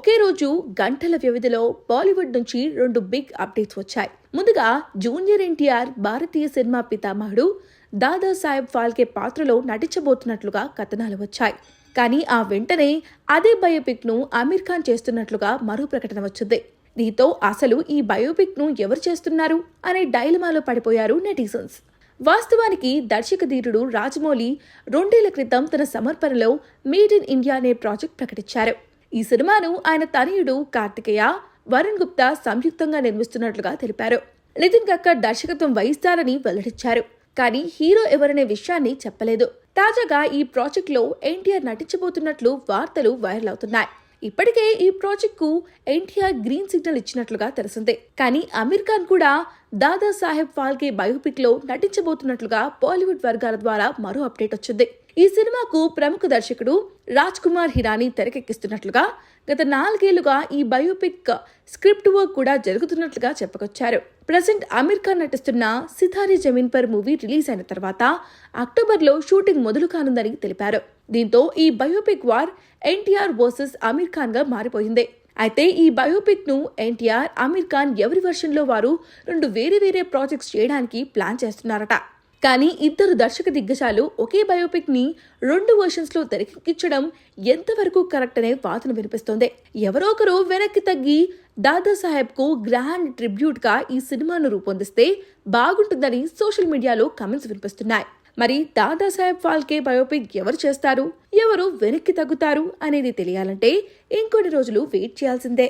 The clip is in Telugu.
ఒకే రోజు గంటల వ్యవధిలో బాలీవుడ్ నుంచి 2 బిగ్ అప్డేట్స్ వచ్చాయి. ముందుగా జూనియర్ ఎన్టీఆర్ భారతీయ సినిమా పితామహుడు దాదా సాహెబ్ ఫాల్కే పాత్రలో నటించబోతున్నట్లుగా కథనాలు వచ్చాయి. కానీ ఆ వెంటనే అదే బయోపిక్ ను అమీర్ ఖాన్ చేస్తున్నట్లుగా మరో ప్రకటన వచ్చింది. దీంతో అసలు ఈ బయోపిక్ ను ఎవరు చేస్తున్నారు అనే డైలమాలో పడిపోయారు నెటిజన్స్. వాస్తవానికి దర్శక ధీరుడు రాజమౌళి 2 ఏళ్ల క్రితం తన సమర్పణలో మేడ్ ఇన్ ఇండియా అనే ప్రాజెక్ట్ ప్రకటించారు. ఈ సినిమాను ఆయన తనయుడు కార్తికేయ, వరుణ్ గుప్తా సంయుక్తంగా నిర్మిస్తున్నట్లుగా తెలిపారు. నితిన్ కక్కర్ దర్శకత్వం వహిస్తారని వెల్లడించారు. కానీ హీరో ఎవరనే విషయాన్ని చెప్పలేదు. తాజాగా ఈ ప్రాజెక్ట్ లో ఎన్టీఆర్ నటించబోతున్నట్లు వార్తలు వైరల్ అవుతున్నాయి. ఇప్పటికే ఈ ప్రాజెక్ట్ కు ఎన్టీఆర్ గ్రీన్ సిగ్నల్ ఇచ్చినట్లుగా తెలిసిందే. కానీ అమీర్ ఖాన్ కూడా దాదా సాహెబ్ ఫాల్కే బయోపిక్ లో నటించబోతున్నట్లుగా బాలీవుడ్ వర్గాల ద్వారా మరో అప్డేట్ వచ్చింది. ఈ సినిమాకు ప్రముఖ దర్శకుడు రాజ్ కుమార్ హిరానీ తెరకెక్కిస్తున్నట్లుగా, గత 4 ఏళ్లుగా ఈ బయోపిక్ స్క్రిప్ట్ వర్క్ కూడా జరుగుతున్నట్లుగా చెప్పుకొచ్చారు. ప్రజెంట్ అమీర్ ఖాన్ నటిస్తున్న సితారే జమీన్ పర్ మూవీ రిలీజ్ అయిన తర్వాత అక్టోబర్లో షూటింగ్ మొదలు కానుందని తెలిపారు. దీంతో ఈ biopic war NTR versus Aamir Khan గా మారిపోయింది. అయితే ఈ బయోపిక్ ను ఎన్టీఆర్, అమీర్ ఖాన్ ఎవరి వెర్షన్ లో వారు 2 వేరే ప్రాజెక్ట్స్ చేయడానికి ప్లాన్ చేస్తున్నారట. కానీ ఇద్దరు దర్శక దిగ్గజాలు ఒకే బయోపిక్ ని 2 వెర్షన్స్ లో తెరకెక్కించడం ఎంతవరకు కరెక్ట్ అనే వాదన వినిపిస్తోంది. ఎవరో ఒకరు వెనక్కి తగ్గి దాదా సాహెబ్ కు గ్రాండ్ ట్రిబ్యూట్ గా ఈ సినిమాను రూపొందిస్తే బాగుంటుందని సోషల్ మీడియాలో కామెంట్స్ వినిపిస్తున్నాయి. మరి దాదా సాహెబ్ ఫాల్కే బయోపిక్ ఎవరు చేస్తారు, ఎవరు వెనక్కి తగ్గుతారు అనేది తెలియాలంటే ఇంకొన్ని రోజులు వెయిట్ చేయాల్సిందే.